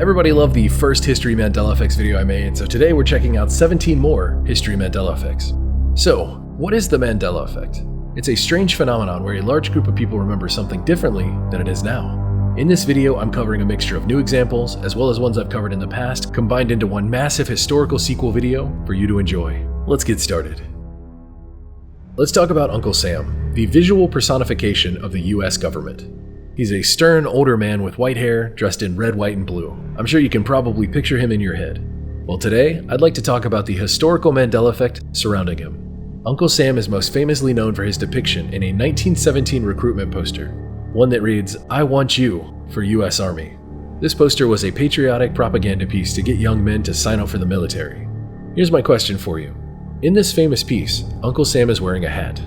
Everybody loved the first History Mandela Effects video I made, so today we're checking out 17 more History Mandela Effects. So, what is the Mandela Effect? It's a strange phenomenon where a large group of people remember something differently than it is now. In this video, I'm covering a mixture of new examples, as well as ones I've covered in the past, combined into one massive historical sequel video for you to enjoy. Let's get started. Let's talk about Uncle Sam, the visual personification of the US government. He's a stern, older man with white hair, dressed in red, white, and blue. I'm sure you can probably picture him in your head. Well, today, I'd like to talk about the historical Mandela effect surrounding him. Uncle Sam is most famously known for his depiction in a 1917 recruitment poster, one that reads, "I want you," for US Army. This poster was a patriotic propaganda piece to get young men to sign up for the military. Here's my question for you. In this famous piece, Uncle Sam is wearing a hat.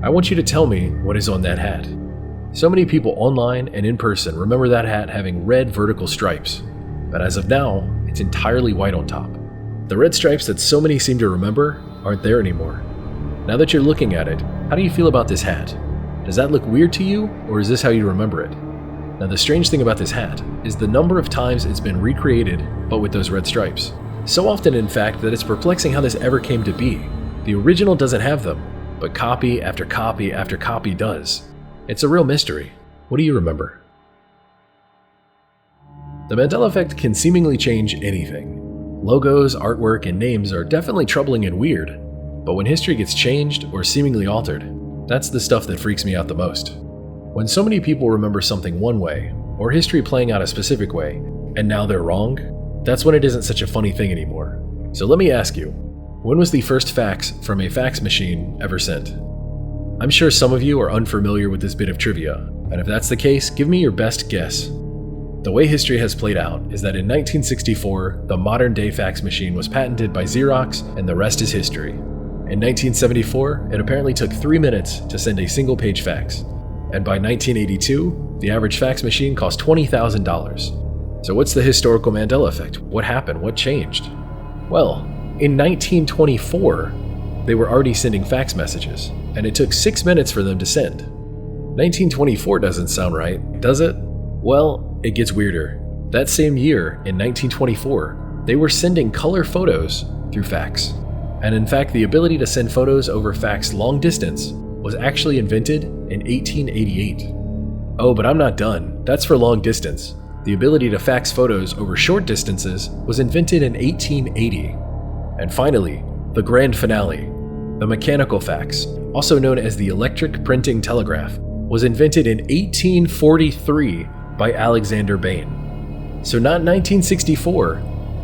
I want you to tell me what is on that hat. So many people online and in person remember that hat having red vertical stripes, but as of now, it's entirely white on top. The red stripes that so many seem to remember aren't there anymore. Now that you're looking at it, how do you feel about this hat? Does that look weird to you, or is this how you remember it? Now the strange thing about this hat is the number of times it's been recreated, but with those red stripes. So often, in fact, that it's perplexing how this ever came to be. The original doesn't have them, but copy after copy after copy does. It's a real mystery. What do you remember? The Mandela effect can seemingly change anything. Logos, artwork, and names are definitely troubling and weird, but when history gets changed or seemingly altered, that's the stuff that freaks me out the most. When so many people remember something one way, or history playing out a specific way, and now they're wrong, that's when it isn't such a funny thing anymore. So let me ask you, when was the first fax from a fax machine ever sent? I'm sure some of you are unfamiliar with this bit of trivia, and if that's the case, give me your best guess. The way history has played out is that in 1964, the modern-day fax machine was patented by Xerox, and the rest is history. In 1974, it apparently took 3 minutes to send a single-page fax, and by 1982, the average fax machine cost $20,000. So what's the historical Mandela effect? What happened? What changed? Well, in 1924, they were already sending fax messages, and it took 6 minutes for them to send. 1924 doesn't sound right, does it? Well, it gets weirder. That same year, in 1924, they were sending color photos through fax. And in fact, the ability to send photos over fax long distance was actually invented in 1888. Oh, but I'm not done. That's for long distance. The ability to fax photos over short distances was invented in 1880. And finally, the grand finale, the mechanical fax, also known as the electric printing telegraph, was invented in 1843 by Alexander Bain. So not 1964,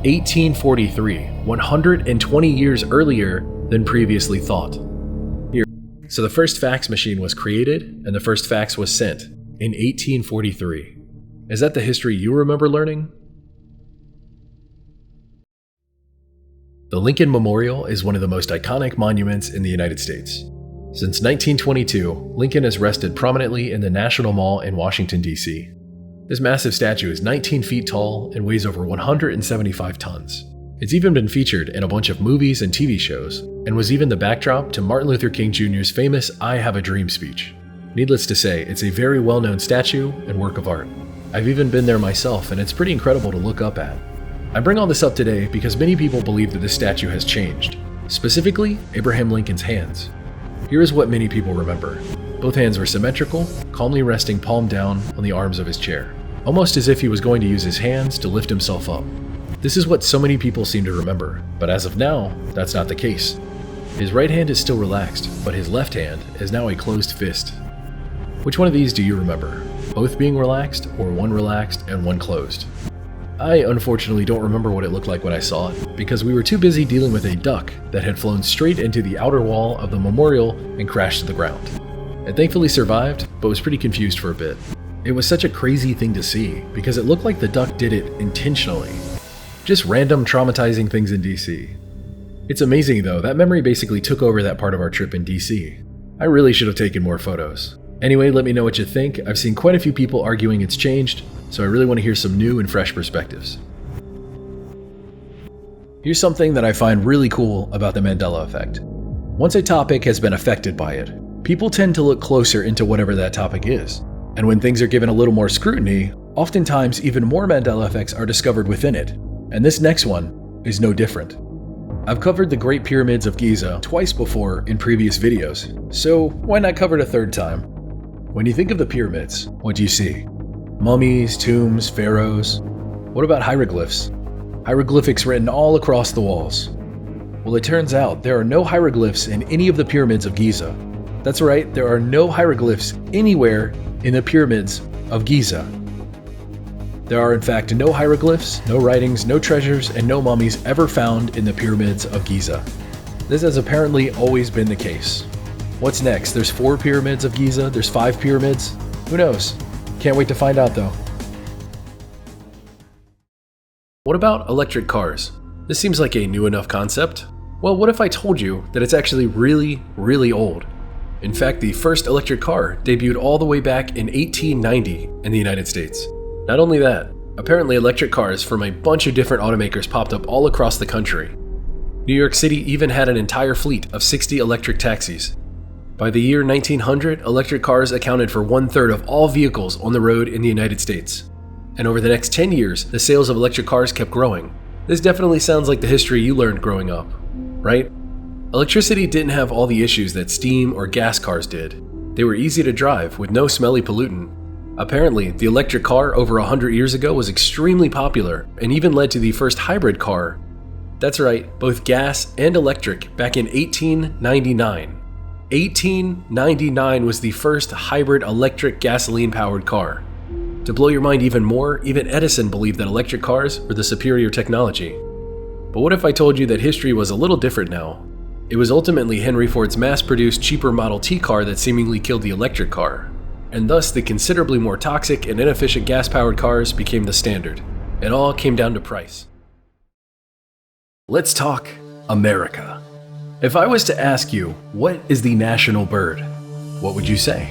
1843, 120 years earlier than previously thought. Here, so the first fax machine was created and the first fax was sent in 1843. Is that the history you remember learning? The Lincoln Memorial is one of the most iconic monuments in the United States. Since 1922, Lincoln is rested prominently in the National Mall in Washington, D.C. This massive statue is 19 feet tall and weighs over 175 tons. It's even been featured in a bunch of movies and TV shows, and was even the backdrop to Martin Luther King Jr.'s famous "I Have a Dream" speech. Needless to say, it's a very well-known statue and work of art. I've even been there myself, and it's pretty incredible to look up at. I bring all this up today because many people believe that this statue has changed, specifically Abraham Lincoln's hands. Here is what many people remember. Both hands were symmetrical, calmly resting palm down on the arms of his chair, almost as if he was going to use his hands to lift himself up. This is what so many people seem to remember, but as of now, that's not the case. His right hand is still relaxed, but his left hand is now a closed fist. Which one of these do you remember? Both being relaxed, or one relaxed and one closed? I unfortunately don't remember what it looked like when I saw it, because we were too busy dealing with a duck that had flown straight into the outer wall of the memorial and crashed to the ground. It thankfully survived, but was pretty confused for a bit. It was such a crazy thing to see, because it looked like the duck did it intentionally. Just random traumatizing things in DC. It's amazing though, that memory basically took over that part of our trip in DC. I really should have taken more photos. Anyway, let me know what you think. I've seen quite a few people arguing it's changed, so I really want to hear some new and fresh perspectives. Here's something that I find really cool about the Mandela effect. Once a topic has been affected by it, people tend to look closer into whatever that topic is. And when things are given a little more scrutiny, Oftentimes, even more Mandela effects are discovered within it, and this next one is no different. I've covered the Great Pyramids of Giza twice before in previous videos, so why not cover it a third time? When you think of the pyramids, what do you see? Mummies, tombs, pharaohs. What about hieroglyphs? Hieroglyphics written all across the walls. Well, it turns out there are no hieroglyphs in any of the pyramids of Giza. That's right, there are no hieroglyphs anywhere in the pyramids of Giza. There are in fact no hieroglyphs, no writings, no treasures, and no mummies ever found in the pyramids of Giza. This has apparently always been the case. What's next? There's 4 pyramids of Giza, there's 5 pyramids. Who knows? Can't wait to find out though. What about electric cars? This seems like a new enough concept. Well, what if I told you that it's actually really, really old? In fact, the first electric car debuted all the way back in 1890 in the United States. Not only that, apparently electric cars from a bunch of different automakers popped up all across the country. New York City even had an entire fleet of 60 electric taxis. By the year 1900, electric cars accounted for 1/3 of all vehicles on the road in the United States. And over the next 10 years, the sales of electric cars kept growing. This definitely sounds like the history you learned growing up, right? Electricity didn't have all the issues that steam or gas cars did. They were easy to drive with no smelly pollutant. Apparently, the electric car over 100 years ago was extremely popular and even led to the first hybrid car. That's right, both gas and electric back in 1899. 1899 was the first hybrid electric gasoline-powered car. To blow your mind even more, even Edison believed that electric cars were the superior technology. But what if I told you that history was a little different now? It was ultimately Henry Ford's mass-produced cheaper Model T car that seemingly killed the electric car. And thus the considerably more toxic and inefficient gas-powered cars became the standard. It all came down to price. Let's talk America. If I was to ask you, what is the national bird? What would you say?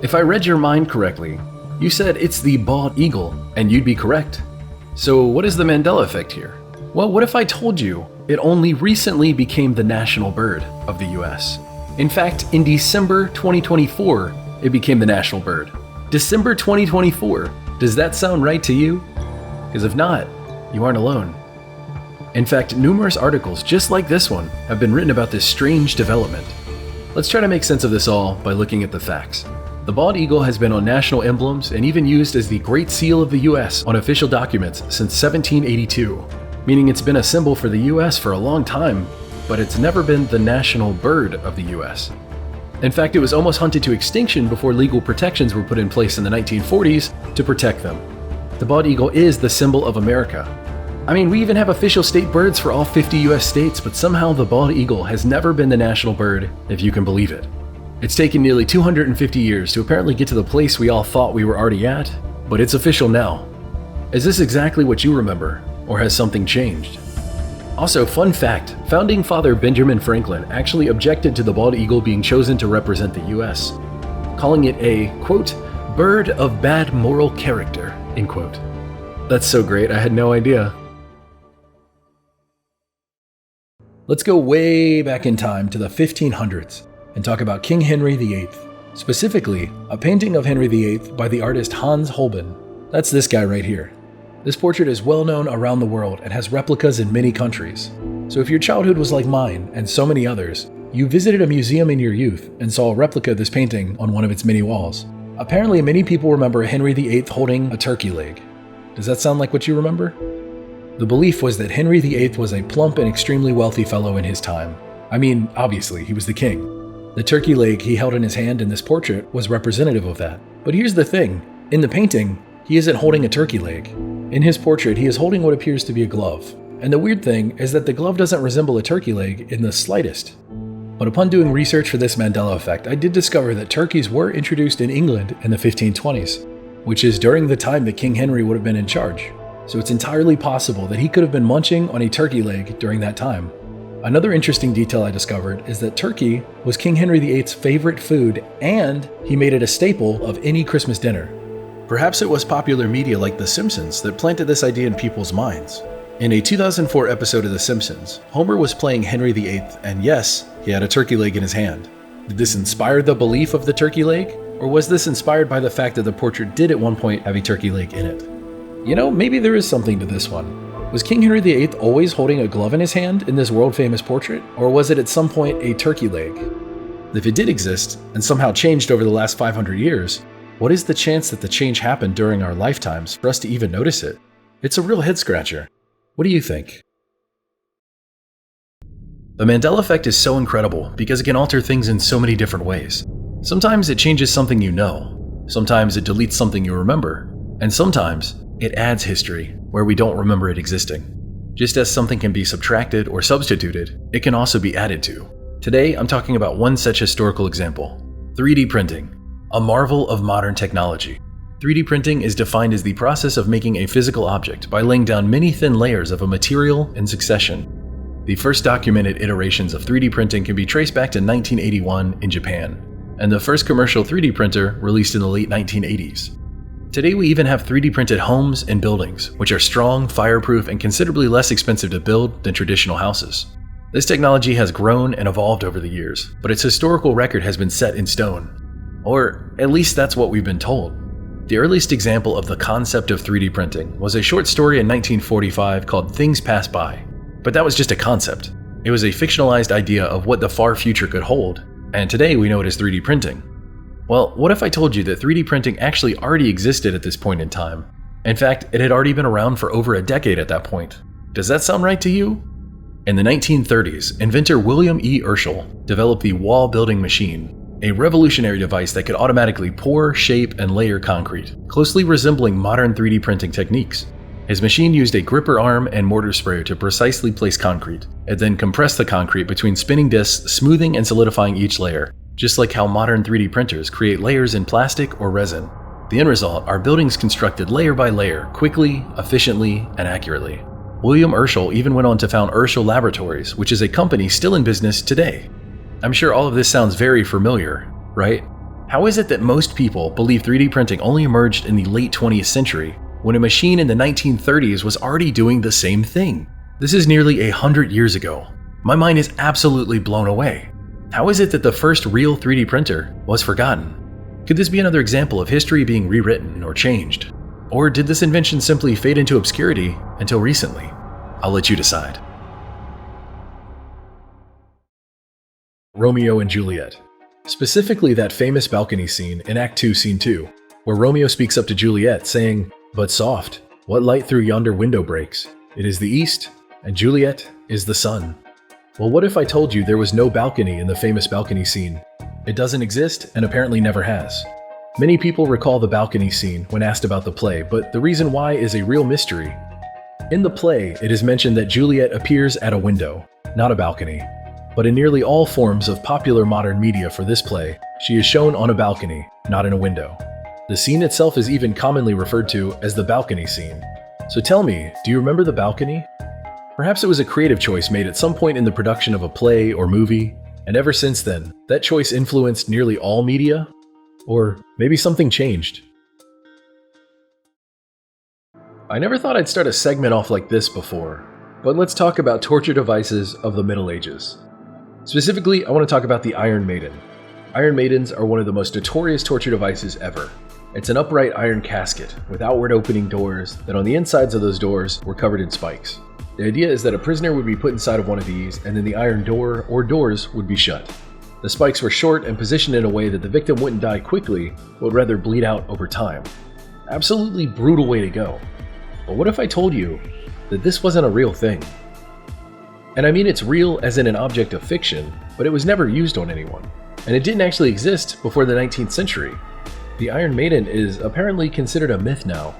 If I read your mind correctly, you said it's the bald eagle, and you'd be correct. So what is the Mandela effect here? Well, what if I told you it only recently became the national bird of the US? In fact, in December 2024, it became the national bird. December 2024, does that sound right to you? Because if not, you aren't alone. In fact, numerous articles just like this one have been written about this strange development. Let's try to make sense of this all by looking at the facts. The bald eagle has been on national emblems and even used as the Great Seal of the US on official documents since 1782, meaning it's been a symbol for the US for a long time, but it's never been the national bird of the US. In fact, it was almost hunted to extinction before legal protections were put in place in the 1940s to protect them. The bald eagle is the symbol of America. I mean, we even have official state birds for all 50 US states, but somehow the bald eagle has never been the national bird, if you can believe it. It's taken nearly 250 years to apparently get to the place we all thought we were already at, but it's official now. Is this exactly what you remember, or has something changed? Also, fun fact, founding father Benjamin Franklin actually objected to the bald eagle being chosen to represent the US, calling it a, quote, bird of bad moral character, end quote. That's so great, I had no idea. Let's go way back in time to the 1500s and talk about King Henry VIII, specifically a painting of Henry VIII by the artist Hans Holbein. That's this guy right here. This portrait is well known around the world and has replicas in many countries. So if your childhood was like mine and so many others, you visited a museum in your youth and saw a replica of this painting on one of its many walls. Apparently many people remember Henry VIII holding a turkey leg. Does that sound like what you remember? The belief was that Henry VIII was a plump and extremely wealthy fellow in his time. I mean, obviously, he was the king. The turkey leg he held in his hand in this portrait was representative of that. But here's the thing, in the painting, he isn't holding a turkey leg. In his portrait, he is holding what appears to be a glove. And the weird thing is that the glove doesn't resemble a turkey leg in the slightest. But upon doing research for this Mandela effect, I did discover that turkeys were introduced in England in the 1520s, which is during the time that King Henry would have been in charge. So it's entirely possible that he could have been munching on a turkey leg during that time. Another interesting detail I discovered is that turkey was King Henry VIII's favorite food, and he made it a staple of any Christmas dinner. Perhaps it was popular media like The Simpsons that planted this idea in people's minds. In a 2004 episode of The Simpsons, Homer was playing Henry VIII, and yes, he had a turkey leg in his hand. Did this inspire the belief of the turkey leg? Or was this inspired by the fact that the portrait did at one point have a turkey leg in it? You know, maybe there is something to this one. Was King Henry VIII always holding a glove in his hand in this world-famous portrait? Or was it at some point a turkey leg? If it did exist, and somehow changed over the last 500 years, what is the chance that the change happened during our lifetimes for us to even notice it? It's a real head-scratcher. What do you think? The Mandela effect is so incredible because it can alter things in so many different ways. Sometimes it changes something you know, sometimes it deletes something you remember, and sometimes it adds history where we don't remember it existing. Just as something can be subtracted or substituted, it can also be added to. Today, I'm talking about one such historical example: 3D printing, a marvel of modern technology. 3D printing is defined as the process of making a physical object by laying down many thin layers of a material in succession. The first documented iterations of 3D printing can be traced back to 1981 in Japan, and the first commercial 3D printer released in the late 1980s. Today we even have 3D printed homes and buildings, which are strong, fireproof, and considerably less expensive to build than traditional houses. This technology has grown and evolved over the years, but its historical record has been set in stone. Or at least that's what we've been told. The earliest example of the concept of 3D printing was a short story in 1945 called Things Pass By. But that was just a concept. It was a fictionalized idea of what the far future could hold, and today we know it as 3D printing. Well, what if I told you that 3D printing actually already existed at this point in time? In fact, it had already been around for over a decade at that point. Does that sound right to you? In the 1930s, inventor William E. Herschel developed the wall building machine, a revolutionary device that could automatically pour, shape, and layer concrete, closely resembling modern 3D printing techniques. His machine used a gripper arm and mortar sprayer to precisely place concrete, and then compress the concrete between spinning discs, smoothing and solidifying each layer, just like how modern 3D printers create layers in plastic or resin. The end result are buildings constructed layer by layer, quickly, efficiently, and accurately. William Herschel even went on to found Herschel Laboratories, which is a company still in business today. I'm sure all of this sounds very familiar, right? How is it that most people believe 3D printing only emerged in the late 20th century, when a machine in the 1930s was already doing the same thing? This is nearly 100 years ago. My mind is absolutely blown away. How is it that the first real 3D printer was forgotten? Could this be another example of history being rewritten or changed? Or did this invention simply fade into obscurity until recently? I'll let you decide. Romeo and Juliet. Specifically that famous balcony scene in Act 2, Scene 2, where Romeo speaks up to Juliet saying, "But soft, what light through yonder window breaks? It is the east, and Juliet is the sun." Well, what if I told you there was no balcony in the famous balcony scene? It doesn't exist, and apparently never has. Many people recall the balcony scene when asked about the play, but the reason why is a real mystery. In the play, it is mentioned that Juliet appears at a window, not a balcony. But in nearly all forms of popular modern media for this play, she is shown on a balcony, not in a window. The scene itself is even commonly referred to as the balcony scene. So tell me, do you remember the balcony? Perhaps it was a creative choice made at some point in the production of a play or movie, and ever since then, that choice influenced nearly all media? Or maybe something changed. I never thought I'd start a segment off like this before, but let's talk about torture devices of the Middle Ages. Specifically, I want to talk about the Iron Maiden. Iron Maidens are one of the most notorious torture devices ever. It's an upright iron casket with outward opening doors that on the insides of those doors were covered in spikes. The idea is that a prisoner would be put inside of one of these, and then the iron door or doors would be shut. The spikes were short and positioned in a way that the victim wouldn't die quickly, but would rather bleed out over time. Absolutely brutal way to go. But what if I told you that this wasn't a real thing? And I mean it's real as in an object of fiction, but it was never used on anyone. And it didn't actually exist before the 19th century. The Iron Maiden is apparently considered a myth now.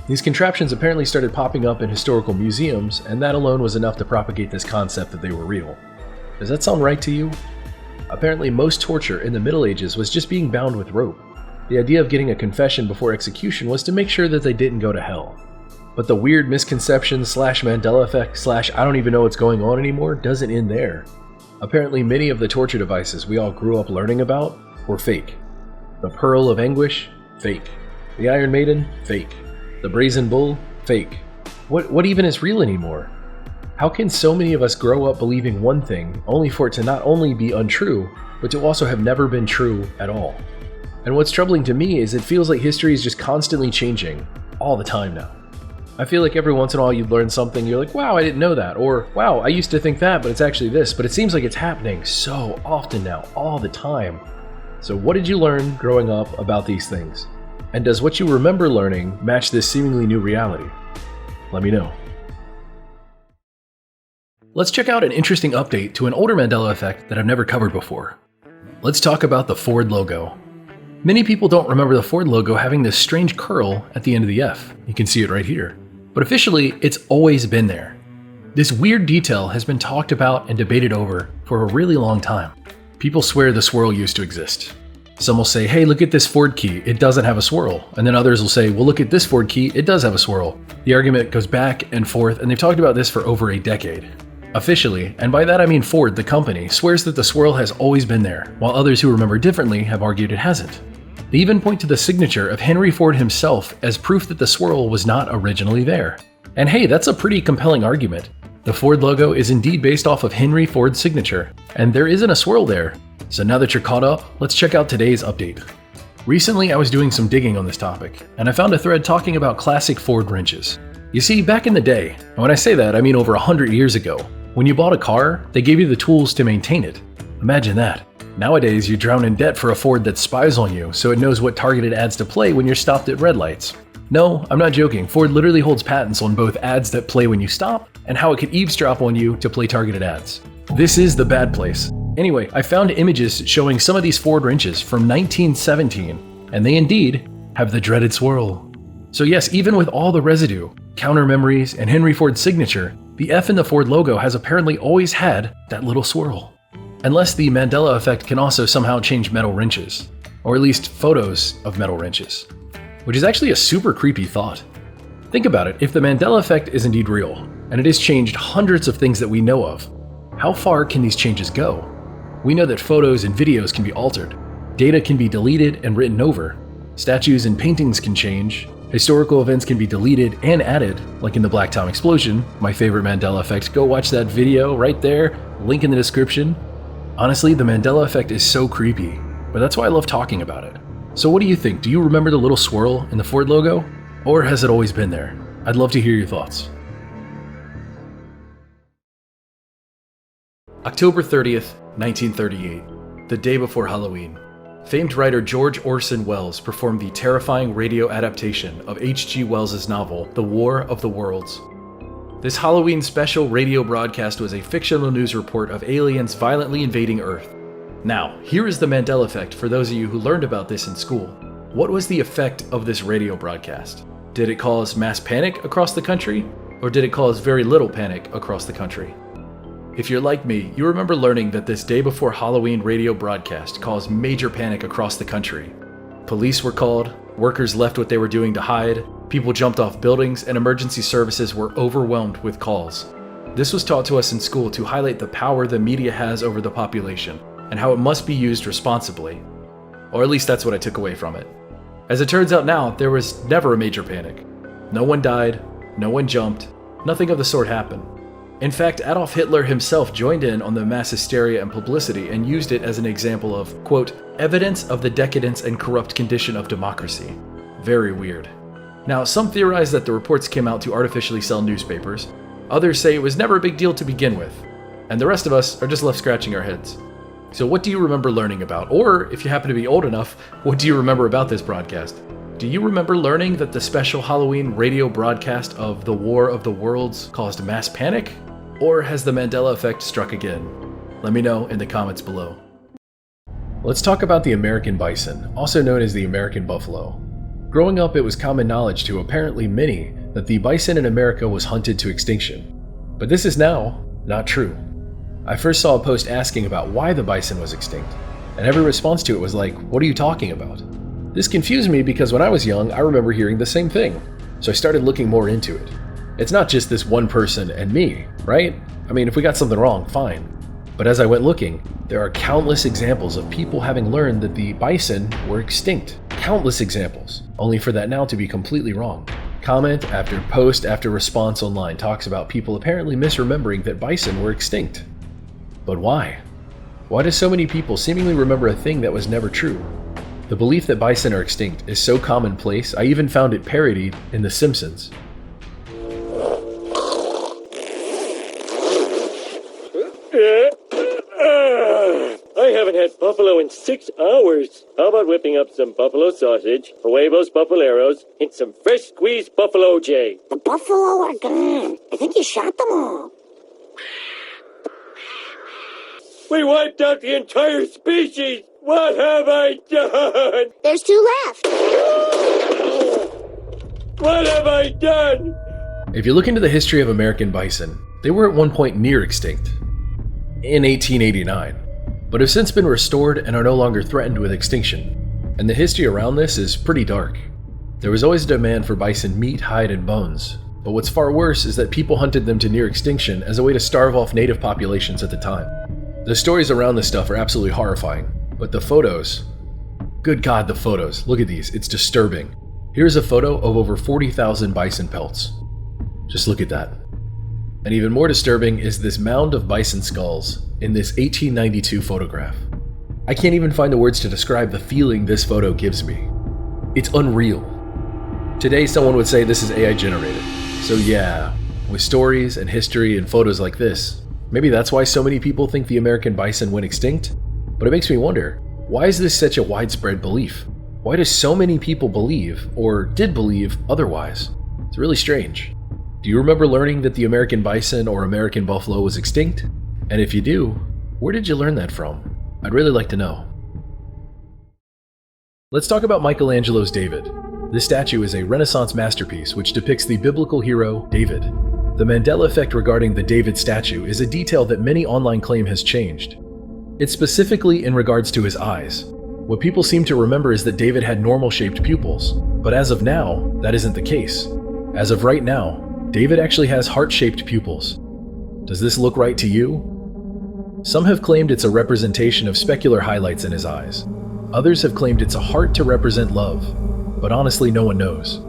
These contraptions apparently started popping up in historical museums, and that alone was enough to propagate this concept that they were real. Does that sound right to you? Apparently most torture in the Middle Ages was just being bound with rope. The idea of getting a confession before execution was to make sure that they didn't go to hell. But the weird misconception / Mandela effect / I don't even know what's going on anymore doesn't end there. Apparently many of the torture devices we all grew up learning about were fake. The Pearl of Anguish? Fake. The Iron Maiden? Fake. The Brazen Bull? Fake. What even is real anymore? How can so many of us grow up believing one thing only for it to not only be untrue, but to also have never been true at all? And what's troubling to me is it feels like history is just constantly changing, all the time now. I feel like every once in a while you'd learn something, you're like, wow, I didn't know that, or wow, I used to think that, but it's actually this, but it seems like it's happening so often now, all the time. So what did you learn growing up about these things? And does what you remember learning match this seemingly new reality? Let me know. Let's check out an interesting update to an older Mandela effect that I've never covered before. Let's talk about the Ford logo. Many people don't remember the Ford logo having this strange curl at the end of the F. You can see it right here. But officially, it's always been there. This weird detail has been talked about and debated over for a really long time. People swear the swirl used to exist. Some will say, hey, look at this Ford key, it doesn't have a swirl. And then others will say, well, look at this Ford key, it does have a swirl. The argument goes back and forth, and they've talked about this for over a decade. Officially, and by that I mean Ford, the company, swears that the swirl has always been there, while others who remember differently have argued it hasn't. They even point to the signature of Henry Ford himself as proof that the swirl was not originally there. And hey, that's a pretty compelling argument. The Ford logo is indeed based off of Henry Ford's signature, and there isn't a swirl there. So now that you're caught up, let's check out today's update. Recently, I was doing some digging on this topic, and I found a thread talking about classic Ford wrenches. You see, back in the day, and when I say that, I mean over 100 years ago, when you bought a car, they gave you the tools to maintain it. Imagine that. Nowadays, you drown in debt for a Ford that spies on you, so it knows what targeted ads to play when you're stopped at red lights. No, I'm not joking. Ford literally holds patents on both ads that play when you stop and how it could eavesdrop on you to play targeted ads. This is the bad place. Anyway, I found images showing some of these Ford wrenches from 1917, and they indeed have the dreaded swirl. So yes, even with all the residue, counter memories, and Henry Ford's signature, the F in the Ford logo has apparently always had that little swirl. Unless the Mandela effect can also somehow change metal wrenches, or at least photos of metal wrenches, which is actually a super creepy thought. Think about it, if the Mandela effect is indeed real, and it has changed hundreds of things that we know of, how far can these changes go? We know that photos and videos can be altered, data can be deleted and written over, statues and paintings can change, historical events can be deleted and added, like in the Black Tom explosion, my favorite Mandela effect. Go watch that video right there, link in the description. Honestly, the Mandela effect is so creepy, but that's why I love talking about it. So what do you think? Do you remember the little swirl in the Ford logo? Or has it always been there? I'd love to hear your thoughts. October 30th, 1938, the day before Halloween. Famed writer George Orson Welles performed the terrifying radio adaptation of H.G. Wells' novel, The War of the Worlds. This Halloween special radio broadcast was a fictional news report of aliens violently invading Earth. Now, here is the Mandela effect for those of you who learned about this in school. What was the effect of this radio broadcast? Did it cause mass panic across the country? Or did it cause very little panic across the country? If you're like me, you remember learning that this day before Halloween radio broadcast caused major panic across the country. Police were called, workers left what they were doing to hide, people jumped off buildings, and emergency services were overwhelmed with calls. This was taught to us in school to highlight the power the media has over the population, and how it must be used responsibly. Or at least that's what I took away from it. As it turns out now, there was never a major panic. No one died, no one jumped, nothing of the sort happened. In fact, Adolf Hitler himself joined in on the mass hysteria and publicity and used it as an example of, quote, evidence of the decadence and corrupt condition of democracy. Very weird. Now, some theorize that the reports came out to artificially sell newspapers. Others say it was never a big deal to begin with. And the rest of us are just left scratching our heads. So what do you remember learning about? Or, if you happen to be old enough, what do you remember about this broadcast? Do you remember learning that the special Halloween radio broadcast of The War of the Worlds caused mass panic? Or has the Mandela effect struck again? Let me know in the comments below. Let's talk about the American bison, also known as the American buffalo. Growing up, it was common knowledge to apparently many that the bison in America was hunted to extinction. But this is now not true. I first saw a post asking about why the bison was extinct, and every response to it was like, what are you talking about? This confused me because when I was young, I remember hearing the same thing, so I started looking more into it. It's not just this one person and me, right? I mean, if we got something wrong, fine. But as I went looking, there are countless examples of people having learned that the bison were extinct. Countless examples, only for that now to be completely wrong. Comment after post after response online talks about people apparently misremembering that bison were extinct. But why? Why do so many people seemingly remember a thing that was never true? The belief that bison are extinct is so commonplace, I even found it parodied in The Simpsons. I haven't had buffalo in 6 hours. How about whipping up some buffalo sausage, huevos buffaleros, and some fresh squeezed buffalo J? The buffalo are gone. I think you shot them all. We wiped out the entire species! What have I done? There's 2 left. What have I done? If you look into the history of American bison, they were at one point near extinct, in 1889, but have since been restored and are no longer threatened with extinction. And the history around this is pretty dark. There was always a demand for bison meat, hide, and bones, but what's far worse is that people hunted them to near extinction as a way to starve off native populations at the time. The stories around this stuff are absolutely horrifying, but the photos, good God, the photos, look at these, it's disturbing. Here's a photo of over 40,000 bison pelts. Just look at that. And even more disturbing is this mound of bison skulls in this 1892 photograph. I can't even find the words to describe the feeling this photo gives me. It's unreal. Today someone would say this is AI generated. So yeah, with stories and history and photos like this, maybe that's why so many people think the American bison went extinct? But it makes me wonder, why is this such a widespread belief? Why do so many people believe, or did believe, otherwise? It's really strange. Do you remember learning that the American bison or American buffalo was extinct? And if you do, where did you learn that from? I'd really like to know. Let's talk about Michelangelo's David. This statue is a Renaissance masterpiece which depicts the biblical hero, David. The Mandela effect regarding the David statue is a detail that many online claim has changed. It's specifically in regards to his eyes. What people seem to remember is that David had normal-shaped pupils, but as of now, that isn't the case. As of right now, David actually has heart-shaped pupils. Does this look right to you? Some have claimed it's a representation of specular highlights in his eyes. Others have claimed it's a heart to represent love, but honestly no one knows.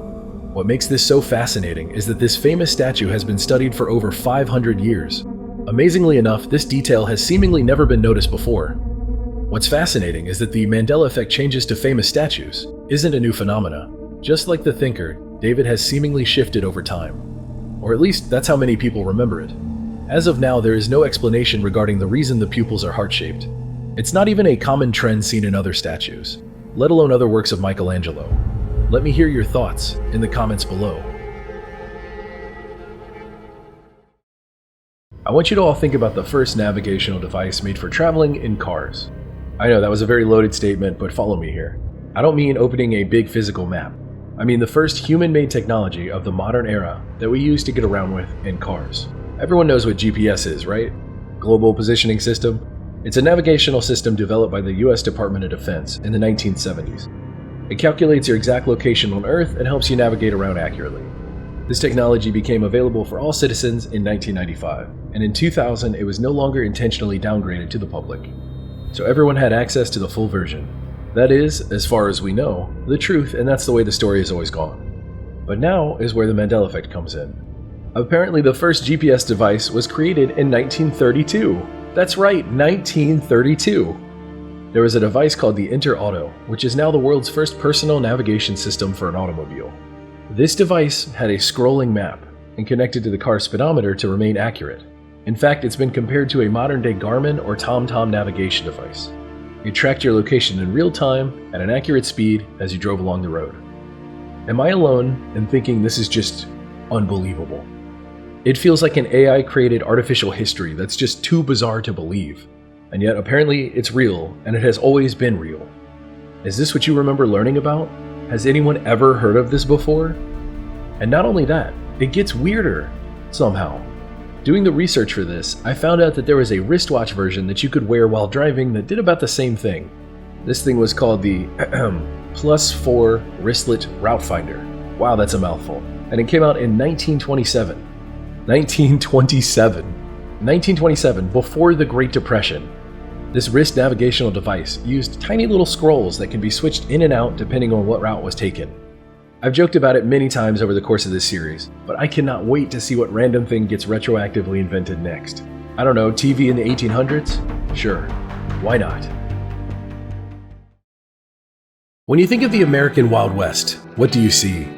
What makes this so fascinating is that this famous statue has been studied for over 500 years. Amazingly enough, this detail has seemingly never been noticed before. What's fascinating is that the Mandela effect changes to famous statues isn't a new phenomena. Just like the thinker, David has seemingly shifted over time. Or at least that's how many people remember it. As of now, there is no explanation regarding the reason the pupils are heart-shaped. It's not even a common trend seen in other statues, let alone other works of Michelangelo. Let me hear your thoughts in the comments below. I want you to all think about the first navigational device made for traveling in cars. I know that was a very loaded statement, but follow me here. I don't mean opening a big physical map. I mean the first human-made technology of the modern era that we use to get around with in cars. Everyone knows what GPS is, right? Global Positioning System. It's a navigational system developed by the US Department of Defense in the 1970s. It calculates your exact location on Earth and helps you navigate around accurately. This technology became available for all citizens in 1995, and in 2000 it was no longer intentionally downgraded to the public. So everyone had access to the full version. That is, as far as we know, the truth, and that's the way the story has always gone. But now is where the Mandela effect comes in. Apparently the first GPS device was created in 1932. That's right, 1932. There was a device called the Inter-Auto, which is now the world's first personal navigation system for an automobile. This device had a scrolling map and connected to the car's speedometer to remain accurate. In fact, it's been compared to a modern-day Garmin or TomTom navigation device. It tracked your location in real time at an accurate speed as you drove along the road. Am I alone in thinking this is just unbelievable? It feels like an AI-created artificial history that's just too bizarre to believe. And yet apparently it's real, and it has always been real. Is this what you remember learning about? Has anyone ever heard of this before? And not only that, it gets weirder, somehow. Doing the research for this, I found out that there was a wristwatch version that you could wear while driving that did about the same thing. This thing was called the Plus 4 Wristlet Route Finder. Wow, that's a mouthful. And it came out in 1927. 1927, before the Great Depression. This wrist navigational device used tiny little scrolls that can be switched in and out depending on what route was taken. I've joked about it many times over the course of this series, but I cannot wait to see what random thing gets retroactively invented next. I don't know, TV in the 1800s? Sure, why not? When you think of the American Wild West, what do you see?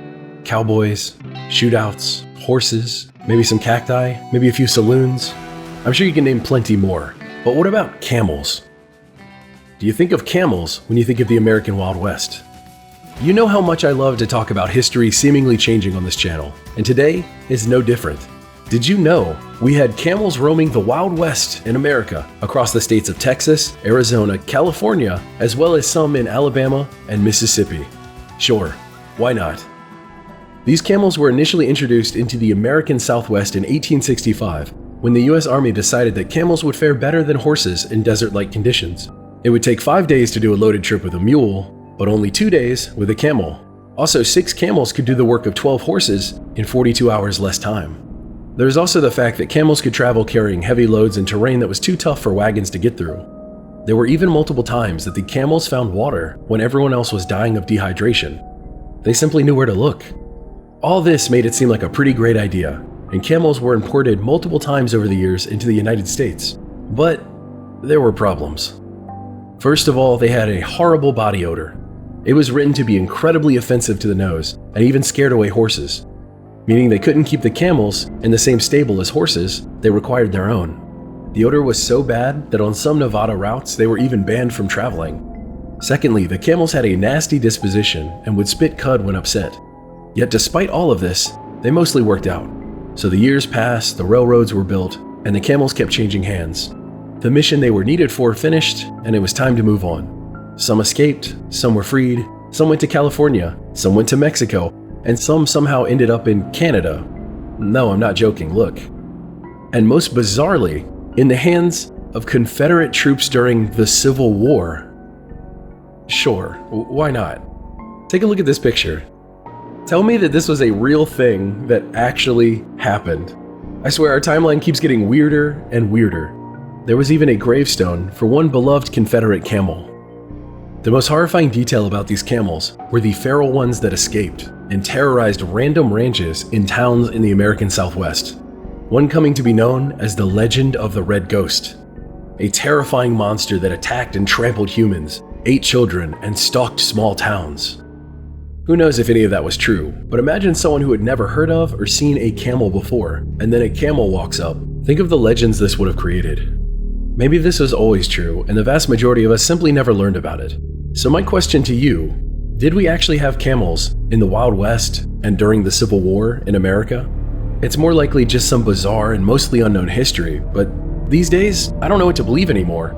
Cowboys, shootouts, horses, maybe some cacti, maybe a few saloons. I'm sure you can name plenty more. But what about camels? Do you think of camels when you think of the American Wild West? You know how much I love to talk about history seemingly changing on this channel, and today is no different. Did you know we had camels roaming the Wild West in America across the states of Texas, Arizona, California, as well as some in Alabama and Mississippi? Sure, why not? These camels were initially introduced into the American Southwest in 1865 when the US Army decided that camels would fare better than horses in desert-like conditions. It would take 5 days to do a loaded trip with a mule, but only 2 days with a camel. Also, 6 camels could do the work of 12 horses in 42 hours less time. There's also the fact that camels could travel carrying heavy loads in terrain that was too tough for wagons to get through. There were even multiple times that the camels found water when everyone else was dying of dehydration. They simply knew where to look. All this made it seem like a pretty great idea, and camels were imported multiple times over the years into the United States. But there were problems. First of all, they had a horrible body odor. It was written to be incredibly offensive to the nose and even scared away horses. Meaning they couldn't keep the camels in the same stable as horses, they required their own. The odor was so bad that on some Nevada routes they were even banned from traveling. Secondly, the camels had a nasty disposition and would spit cud when upset. Yet despite all of this, they mostly worked out. So the years passed, the railroads were built, and the camels kept changing hands. The mission they were needed for finished, and it was time to move on. Some escaped, some were freed, some went to California, some went to Mexico, and some somehow ended up in Canada. No, I'm not joking, look. And most bizarrely, in the hands of Confederate troops during the Civil War. Sure, why not? Take a look at this picture. Tell me that this was a real thing that actually happened. I swear our timeline keeps getting weirder and weirder. There was even a gravestone for one beloved Confederate camel. The most horrifying detail about these camels were the feral ones that escaped and terrorized random ranches in towns in the American Southwest. One coming to be known as the Legend of the Red Ghost, a terrifying monster that attacked and trampled humans, ate children, and stalked small towns. Who knows if any of that was true, but imagine someone who had never heard of or seen a camel before, and then a camel walks up. Think of the legends this would have created. Maybe this was always true, and the vast majority of us simply never learned about it. So my question to you, did we actually have camels in the Wild West and during the Civil War in America? It's more likely just some bizarre and mostly unknown history, but these days, I don't know what to believe anymore.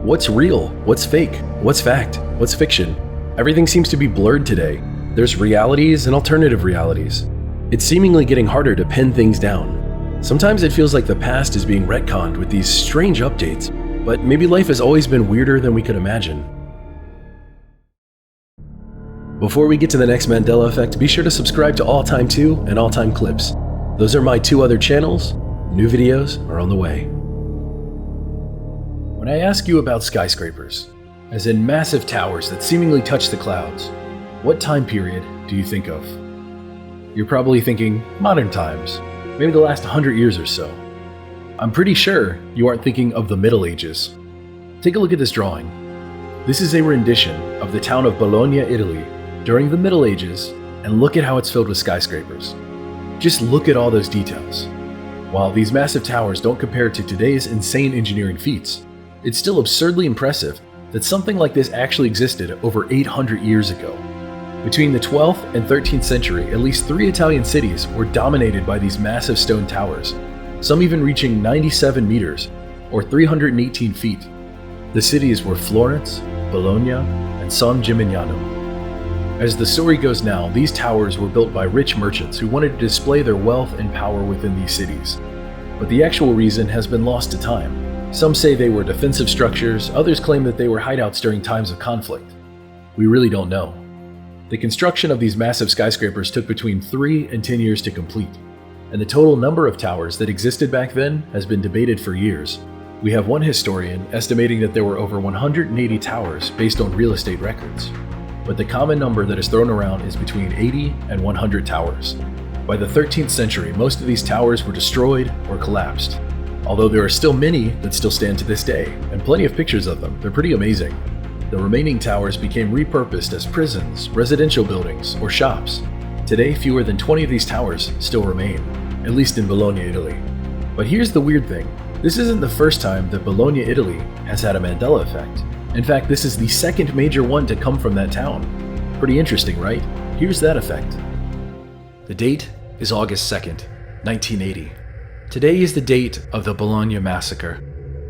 What's real? What's fake? What's fact? What's fiction? Everything seems to be blurred today. There's realities and alternative realities. It's seemingly getting harder to pin things down. Sometimes it feels like the past is being retconned with these strange updates, but maybe life has always been weirder than we could imagine. Before we get to the next Mandela effect, be sure to subscribe to All Time 2 and All Time Clips. Those are my 2 other channels. New videos are on the way. When I ask you about skyscrapers, as in massive towers that seemingly touch the clouds, what time period do you think of? You're probably thinking modern times, maybe the last 100 years or so. I'm pretty sure you aren't thinking of the Middle Ages. Take a look at this drawing. This is a rendition of the town of Bologna, Italy, during the Middle Ages, and look at how it's filled with skyscrapers. Just look at all those details. While these massive towers don't compare to today's insane engineering feats, it's still absurdly impressive that something like this actually existed over 800 years ago. Between the 12th and 13th century, at least 3 Italian cities were dominated by these massive stone towers, some even reaching 97 meters, or 318 feet. The cities were Florence, Bologna, and San Gimignano. As the story goes now, these towers were built by rich merchants who wanted to display their wealth and power within these cities. But the actual reason has been lost to time. Some say they were defensive structures, others claim that they were hideouts during times of conflict. We really don't know. The construction of these massive skyscrapers took between 3 and 10 years to complete, and the total number of towers that existed back then has been debated for years. We have one historian estimating that there were over 180 towers based on real estate records. But the common number that is thrown around is between 80 and 100 towers. By the 13th century, most of these towers were destroyed or collapsed. Although there are still many that still stand to this day, and plenty of pictures of them. They're pretty amazing. The remaining towers became repurposed as prisons, residential buildings, or shops. Today, fewer than 20 of these towers still remain, at least in Bologna, Italy. But here's the weird thing. This isn't the first time that Bologna, Italy has had a Mandela effect. In fact, this is the second major one to come from that town. Pretty interesting, right? Here's that effect. The date is August 2nd, 1980. Today is the date of the Bologna massacre.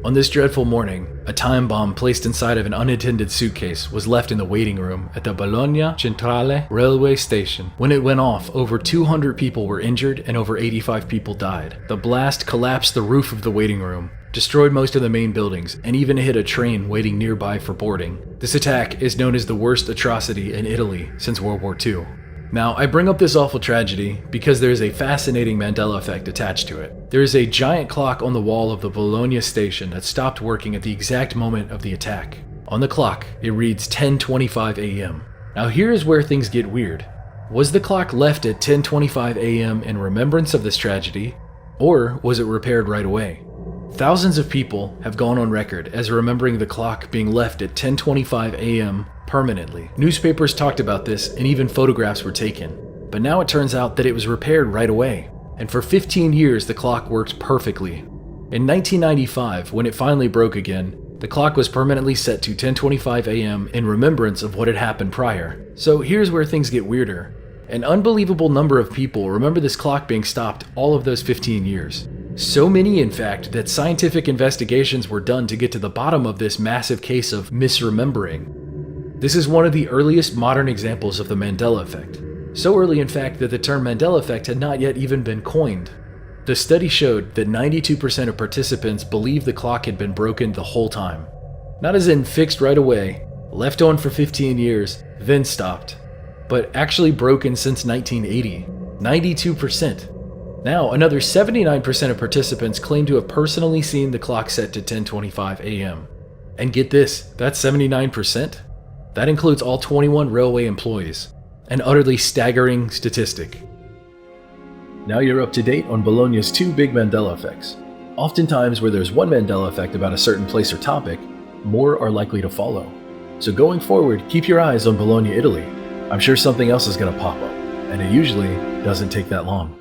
On this dreadful morning, a time bomb placed inside of an unattended suitcase was left in the waiting room at the Bologna Centrale railway station. When it went off, over 200 people were injured and over 85 people died. The blast collapsed the roof of the waiting room, destroyed most of the main buildings, and even hit a train waiting nearby for boarding. This attack is known as the worst atrocity in Italy since World War II. Now, I bring up this awful tragedy because there is a fascinating Mandela effect attached to it. There is a giant clock on the wall of the Bologna station that stopped working at the exact moment of the attack. On the clock, it reads 10:25 a.m. Now here is where things get weird. Was the clock left at 10:25 a.m. in remembrance of this tragedy, or was it repaired right away? Thousands of people have gone on record as remembering the clock being left at 10:25 a.m. permanently. Newspapers talked about this and even photographs were taken. But now it turns out that it was repaired right away. And for 15 years the clock worked perfectly. In 1995, when it finally broke again, the clock was permanently set to 10:25 a.m. in remembrance of what had happened prior. So here's where things get weirder. An unbelievable number of people remember this clock being stopped all of those 15 years. So many, in fact, that scientific investigations were done to get to the bottom of this massive case of misremembering. This is one of the earliest modern examples of the Mandela effect. So early, in fact, that the term Mandela effect had not yet even been coined. The study showed that 92% of participants believed the clock had been broken the whole time. Not as in fixed right away, left on for 15 years, then stopped, but actually broken since 1980. 92%. Now, another 79% of participants claim to have personally seen the clock set to 10:25 a.m. And get this, that's 79%? That includes all 21 railway employees. An utterly staggering statistic. Now you're up to date on Bologna's two big Mandela effects. Oftentimes, where there's one Mandela effect about a certain place or topic, more are likely to follow. So going forward, keep your eyes on Bologna, Italy. I'm sure something else is going to pop up, and it usually doesn't take that long.